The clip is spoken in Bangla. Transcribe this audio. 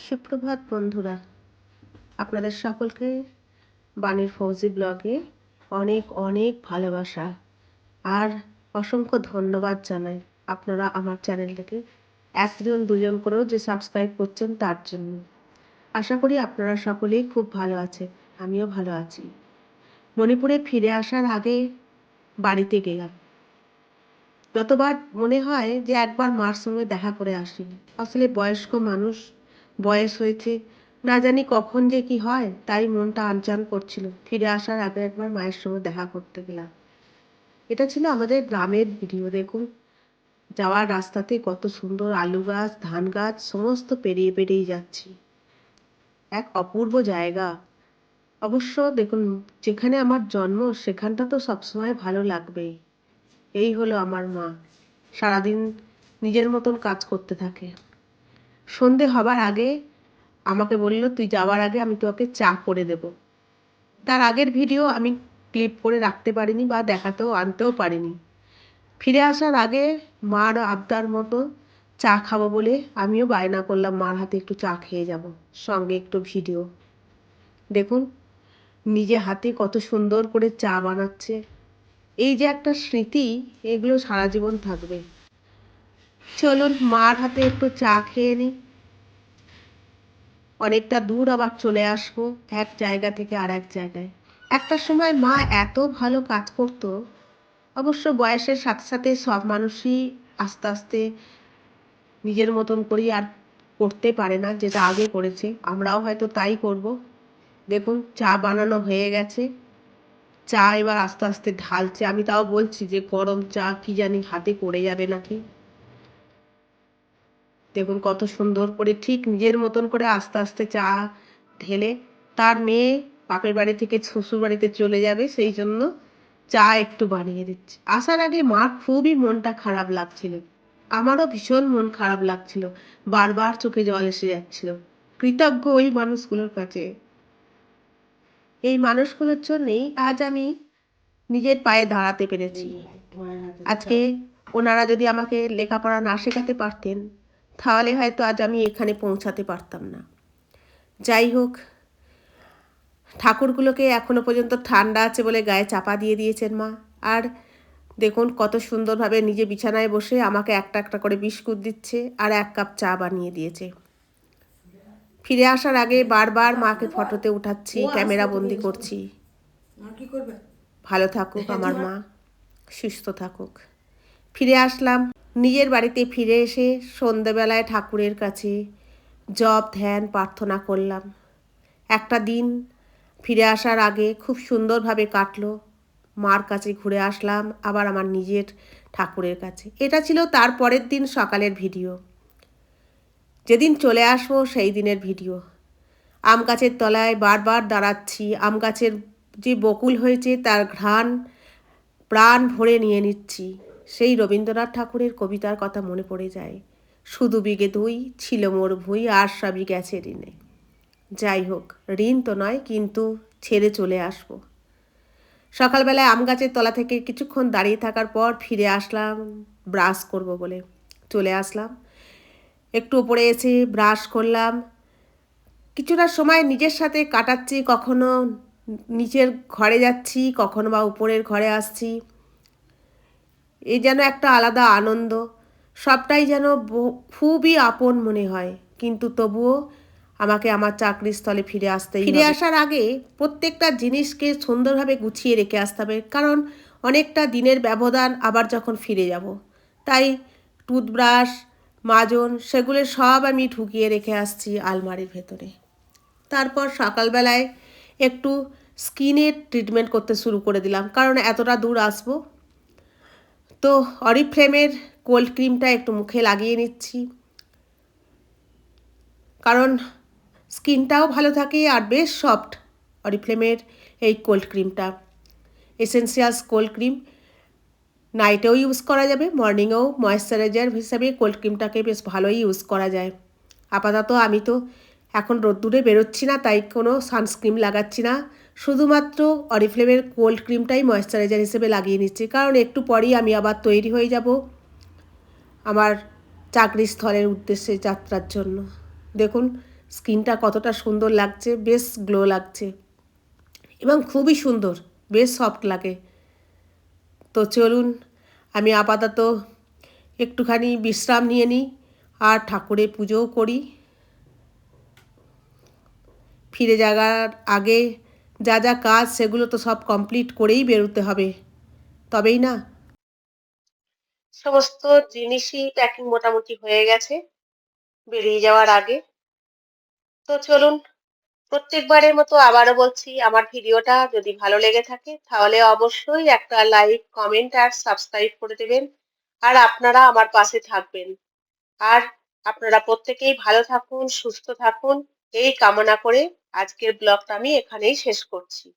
সুপ্রভাত বন্ধুরা, আপনাদের সকলকে বাণীর ফৌজি ব্লগে অনেক অনেক ভালোবাসা আর অসংখ্য ধন্যবাদ জানাই। আপনারা আমার চ্যানেলটাকে একজন দুজন করেও যে সাবস্ক্রাইব করছেন তার জন্য। আশা করি আপনারা সকলেই খুব ভালো আছেন, আমিও ভালো আছি। মণিপুরে ফিরে আসার আগে বাড়িতে গেলাম। যতবার মনে হয় যে একবার মার সঙ্গে দেখা করে আসি। আসলে বয়স্ক মানুষ, বয়স হয়েছে, না জানি কখন যে কি হয়, তাই মনটা আনচান করছিল। ফিরে আসার আগে একবার মায়ের সঙ্গে দেখা করতে গেলাম। এটা ছিল আমাদের গ্রামের ভিডিও। দেখুন, যাওয়ার রাস্তাতে কত সুন্দর আলু গাছ, ধান গাছ সমস্ত পেরিয়ে পেরিয়ে যাচ্ছি। এক অপূর্ব জায়গা। অবশ্য দেখুন, যেখানে আমার জন্ম সেখানটা তো সবসময় ভালো লাগবেই। এই হলো আমার মা, সারাদিন নিজের মতন কাজ করতে থাকে। সন্ধে হবার আগে আমাকে বলল, তুই যাওয়ার আগে আমি তোকে চা করে দেব। তার আগের ভিডিও আমি ক্লিপ করে রাখতে পারিনি বা দেখাতেও আনতেও পারিনি। ফিরে আসার আগে মার আবদার মতো চা খাবো বলে আমিও বায়না করলাম মার হাতে একটু চা খেয়ে যাব, সঙ্গে একটু ভিডিও। দেখুন, নিজে হাতে কত সুন্দর করে চা বানাচ্ছে। এই যে একটা স্মৃতি, এগুলো সারা জীবন থাকবে। চলুন মার হাতে একটু চা খেয়ে নিই। অনেকটা দূর আবার চলে আসবো, এক জায়গা থেকে আর এক জায়গায়। একটা সময় মা এত ভালো কাজ করতো। অবশ্য বয়সের সাথে সাথে সব মানুষই আস্তে আস্তে নিজের মতন করেই আর করতে পারে না যেটা আগে করেছে। আমরাও হয়তো তাই করব। দেখুন, চা বানানো হয়ে গেছে। চা এবার আস্তে আস্তে ঢালছে। আমি তাও বলছি যে গরম চা কি জানি হাতে পড়ে যাবে নাকি। দেখুন কত সুন্দর করে ঠিক নিজের মতন করে আস্তে আস্তে চা ঢেলে, তার মেয়ে বাপের বাড়ি থেকে শ্বশুর বাড়িতে চলে যাবে সেই জন্য চা একটু বানিয়ে দিচ্ছে। আসার আগে মার খুবই মনটা খারাপ লাগছিল, আমারও ভীষণ মন খারাপ লাগছিল, বারবার চোখে জল এসে যাচ্ছিল। কৃতজ্ঞ ওই মানুষগুলোর কাছে। এই মানুষগুলোর জন্যেই আজ আমি নিজের পায়ে দাঁড়াতে পেরেছি। আজকে ওনারা যদি আমাকে লেখাপড়া না শেখাতে পারতেন, তাহলে হয়তো আজ আমি এখানে পৌঁছাতে পারতাম না। যাই হোক, ঠাকুরগুলোকে এখনো পর্যন্ত ঠান্ডা আছে বলে গায়ে চাপা দিয়ে দিয়েছেন মা। আর দেখুন কত সুন্দরভাবে নিজে বিছানায় বসে আমাকে একটা একটা করে বিস্কুট দিচ্ছে আর এক কাপ চা বানিয়ে দিয়েছে। ফিরে আসার আগে বারবার মাকে ফটোতে উঠাচ্ছি, ক্যামেরা বন্দি করছি। ভালো থাকুক আমার মা, সুস্থ থাকুক। ফিরে আসলাম। নিজের বাড়িতে ফিরে এসে সন্ধেবেলায় ঠাকুরের কাছে জপ ধ্যান প্রার্থনা করলাম। একটা দিন ফিরে আসার আগে খুব সুন্দরভাবে কাটলো। মার কাছে ঘুরে আসলাম, আবার আমার নিজের ঠাকুরের কাছে। এটা ছিল তার পরের দিন সকালের ভিডিও। যেদিন চলে আসবো সেই দিনের ভিডিও। আম গাছের তলায় বারবার দাঁড়াচ্ছি। আম গাছের যে বকুল হয়েছে তার ঘ্রাণ প্রাণ ভরে নিয়ে নিচ্ছি। সেই রবীন্দ্রনাথ ঠাকুরের কবিতার কথা মনে পড়ে যায়, শুধু বিঘে দুই ছিল মোর ভুঁই আর সবই গেছে ঋণে। যাই হোক, ঋণ তো নয়, কিন্তু ছেড়ে চলে আসবো। সকালবেলায় আম গাছের তলা থেকে কিছুক্ষণ দাঁড়িয়ে থাকার পর ফিরে আসলাম ব্রাশ করব বলে। চলে আসলাম, একটু ওপরে এসে ব্রাশ করলাম। কিছুটা সময় নিজের সাথে কাটাচ্ছি, কখনো নিচের ঘরে যাচ্ছি, কখনো বা উপরের ঘরে আসছি। এই যেন একটা আলাদা আনন্দ, সবটাই যেন খুবই আপন মনে হয়। কিন্তু তবুও আমাকে আমার চাকরিস্থলে ফিরে আসতেই হবে। ফিরে আসার আগে প্রত্যেকটা জিনিসকে সুন্দরভাবে গুছিয়ে রেখে আসতে হবে, কারণ অনেকটা দিনের ব্যবধান আবার যখন ফিরে যাব। তাই টুথব্রাশ, মাজন সেগুলো সব আমি ঢুকিয়ে রেখে আসছি আলমারির ভেতরে। তারপর সকালবেলায় একটু স্কিনের ট্রিটমেন্ট করতে শুরু করে দিলাম, কারণ এতটা দূর আসবো তো অরিফ্লেমের কোল্ড ক্রিমটা একটু মুখে লাগিয়ে নিচ্ছি, কারণ স্কিনটাও ভালো থাকে আর বেশ সফট। অরিফ্লেমের এই কোল্ড ক্রিমটা এসেন্সিয়ালস কোল্ড ক্রিম, নাইটেও ইউজ করা যাবে, মর্নিংয়েও ময়েশ্চারাইজার হিসাবে কোল্ড ক্রিমটাকে বেশ ভালোই ইউজ করা যায়। আপাতত আমি তো এখন রোদ্দুরে বেরোচ্ছি না, তাই কোনো সানস্ক্রিন লাগাচ্ছি না, শুধুমাত্র অরিফ্লেমের কোল্ড ক্রিমটাই ময়েশ্চারাইজার হিসেবে লাগিয়ে নিচ্ছি, কারণ একটু পরেই আমি আবার তৈরি হয়ে যাব আমার চাকরিস্থলের উদ্দেশ্যে যাত্রার জন্য। দেখুন স্কিনটা কতটা সুন্দর লাগছে, বেশ গ্লো লাগছে এবং খুবই সুন্দর, বেশ সফট লাগে। তো চলুন আমি আপাতত একটুখানি বিশ্রাম নিয়ে নিই আর ঠাকুরের পুজোও করি। ফিরে যাওয়ার আগে যা যা কাজ সেগুলো তো সব কমপ্লিট করেই বেরোতে হবে, তবেই না। সমস্ত জিনিসই প্যাকিং মোটামুটি হয়ে গেছে বেরিয়ে যাওয়ার আগে। তো চলুন, প্রত্যেকবারের মতো আবারও বলছি, আমার ভিডিওটা যদি ভালো লেগে থাকে তাহলে অবশ্যই একটা লাইক, কমেন্ট আর সাবস্ক্রাইব করে দেবেন। আর আপনারা আমার পাশে থাকবেন। আর আপনারা প্রত্যেকেই ভালো থাকুন, সুস্থ থাকুন, এই কামনা করে আজকের ব্লগটা আমি এখানেই শেষ করছি।